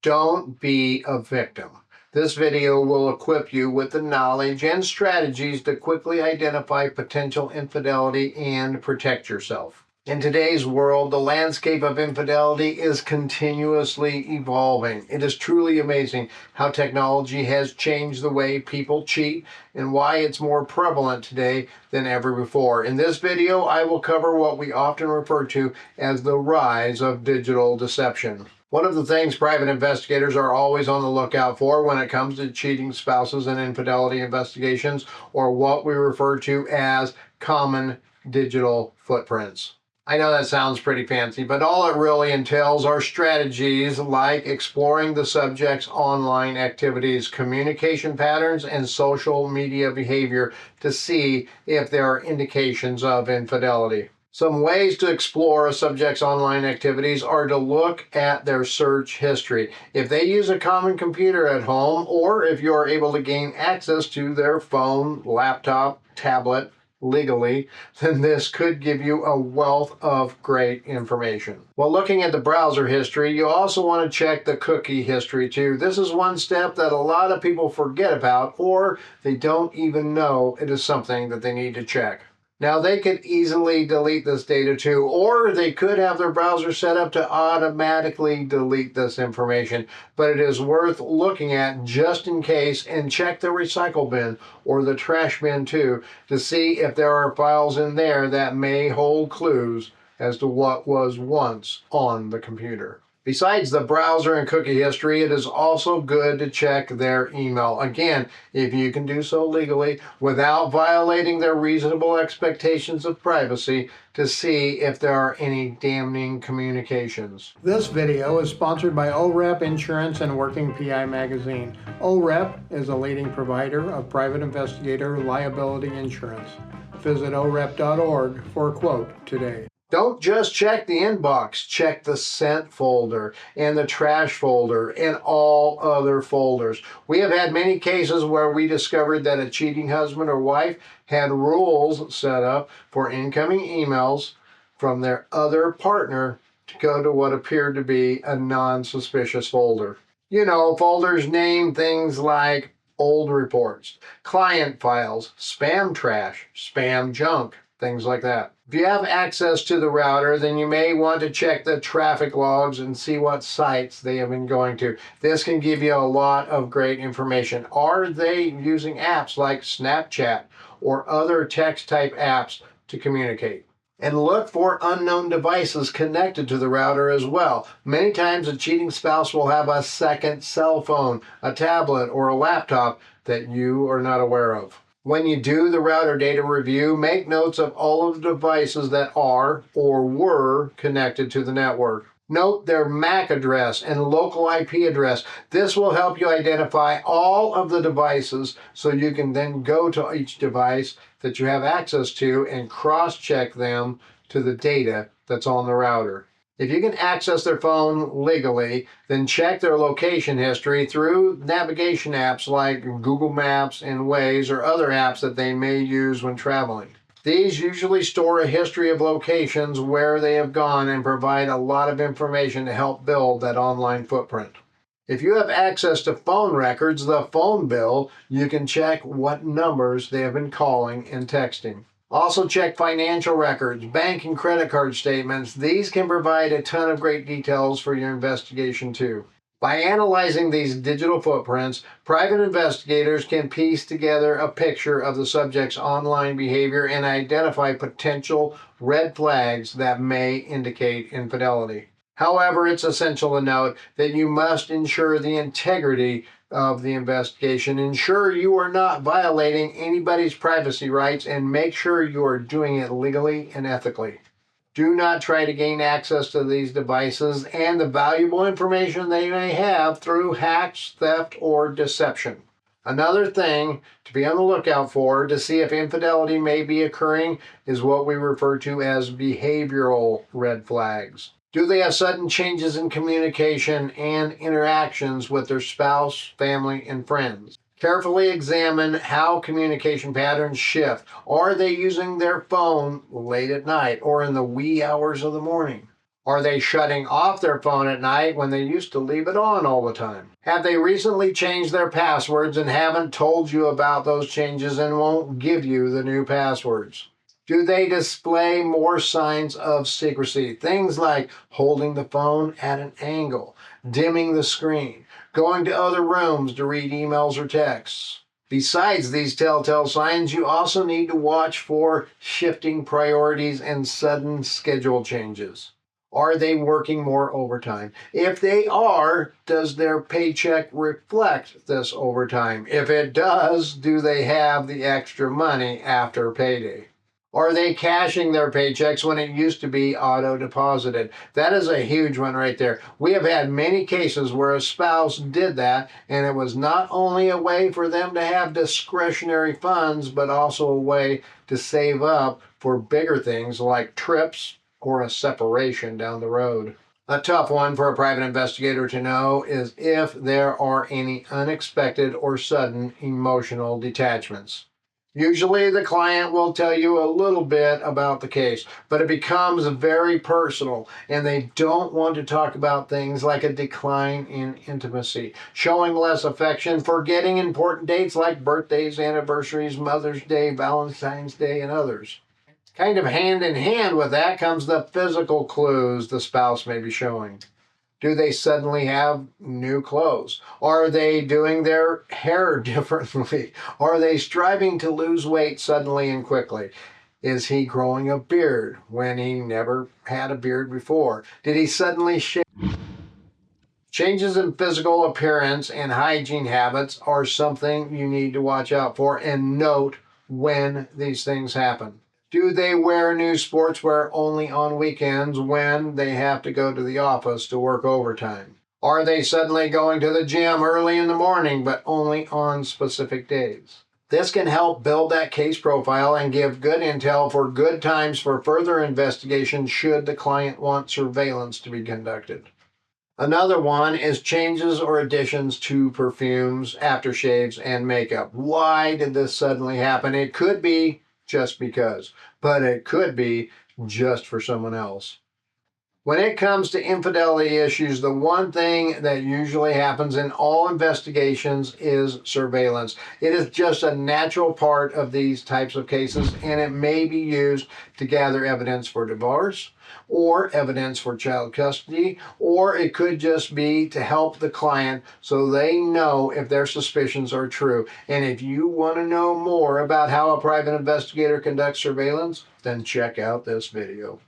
Don't be a victim. This video will equip you with the knowledge and strategies to quickly identify potential infidelity and protect yourself. In today's world, the landscape of infidelity is continuously evolving. It is truly amazing how technology has changed the way people cheat and why it's more prevalent today than ever before. In this video, I will cover what we often refer to as the rise of digital deception. One of the things private investigators are always on the lookout for when it comes to cheating spouses and infidelity investigations, or what we refer to as common digital footprints. I know that sounds pretty fancy, but all it really entails are strategies like exploring the subject's online activities, communication patterns, and social media behavior to see if there are indications of infidelity. Some ways to explore a subject's online activities are to look at their search history. If they use a common computer at home, or if you are able to gain access to their phone, laptop, tablet, legally, then this could give you a wealth of great information. While looking at the browser history, you also want to check the cookie history too. This is one step that a lot of people forget about, or they don't even know it is something that they need to check. Now, they could easily delete this data too, or they could have their browser set up to automatically delete this information, but it is worth looking at just in case, and check the recycle bin or the trash bin too to see if there are files in there that may hold clues as to what was once on the computer. Besides the browser and cookie history, it is also good to check their email. Again, if you can do so legally without violating their reasonable expectations of privacy, to see if there are any damning communications. This video is sponsored by OREP Insurance and Working PI Magazine. OREP is a leading provider of private investigator liability insurance. Visit orep.org for a quote today. Don't just check the inbox, check the sent folder and the trash folder and all other folders. We have had many cases where we discovered that a cheating husband or wife had rules set up for incoming emails from their other partner to go to what appeared to be a non-suspicious folder. You know, folders name things like old reports, client files, spam trash, spam junk, things like that. If you have access to the router, then you may want to check the traffic logs and see what sites they have been going to. This can give you a lot of great information. Are they using apps like Snapchat or other text type apps to communicate? And look for unknown devices connected to the router as well. Many times a cheating spouse will have a second cell phone, a tablet, or a laptop that you are not aware of. When you do the router data review, make notes of all of the devices that are or were connected to the network. Note their MAC address and local IP address. This will help you identify all of the devices so you can then go to each device that you have access to and cross-check them to the data that's on the router. If you can access their phone legally, then check their location history through navigation apps like Google Maps and Waze or other apps that they may use when traveling. These usually store a history of locations where they have gone and provide a lot of information to help build that online footprint. If you have access to phone records, the phone bill, you can check what numbers they have been calling and texting. Also check financial records, bank and credit card statements. These can provide a ton of great details for your investigation too. By analyzing these digital footprints, private investigators can piece together a picture of the subject's online behavior and identify potential red flags that may indicate infidelity. However, it's essential to note that you must ensure the integrity of the investigation. Ensure you are not violating anybody's privacy rights and make sure you are doing it legally and ethically. Do not try to gain access to these devices and the valuable information they may have through hacks, theft, or deception. Another thing to be on the lookout for to see if infidelity may be occurring is what we refer to as behavioral red flags. Do they have sudden changes in communication and interactions with their spouse, family, and friends? Carefully examine how communication patterns shift. Are they using their phone late at night or in the wee hours of the morning? Are they shutting off their phone at night when they used to leave it on all the time? Have they recently changed their passwords and haven't told you about those changes and won't give you the new passwords? Do they display more signs of secrecy? Things like holding the phone at an angle, dimming the screen, going to other rooms to read emails or texts. Besides these telltale signs, you also need to watch for shifting priorities and sudden schedule changes. Are they working more overtime? If they are, does their paycheck reflect this overtime? If it does, do they have the extra money after payday? Are they cashing their paychecks when it used to be auto-deposited? That is a huge one right there. We have had many cases where a spouse did that, and it was not only a way for them to have discretionary funds, but also a way to save up for bigger things like trips or a separation down the road. A tough one for a private investigator to know is if there are any unexpected or sudden emotional detachments. Usually the client will tell you a little bit about the case, but it becomes very personal and they don't want to talk about things like a decline in intimacy, showing less affection, forgetting important dates like birthdays, anniversaries, Mother's Day, Valentine's Day, and others. Kind of hand in hand with that comes the physical clues the spouse may be showing. Do they suddenly have new clothes? Are they doing their hair differently? Are they striving to lose weight suddenly and quickly? Is he growing a beard when he never had a beard before? Did he suddenly shave? Changes in physical appearance and hygiene habits are something you need to watch out for and note when these things happen. Do they wear new sportswear only on weekends when they have to go to the office to work overtime? Are they suddenly going to the gym early in the morning but only on specific days? This can help build that case profile and give good intel for good times for further investigation should the client want surveillance to be conducted. Another one is changes or additions to perfumes, aftershaves, and makeup. Why did this suddenly happen? It could be just because, but it could be just for someone else. When it comes to infidelity issues, the one thing that usually happens in all investigations is surveillance. It is just a natural part of these types of cases, and it may be used to gather evidence for divorce or evidence for child custody, or it could just be to help the client so they know if their suspicions are true. And if you want to know more about how a private investigator conducts surveillance, then check out this video.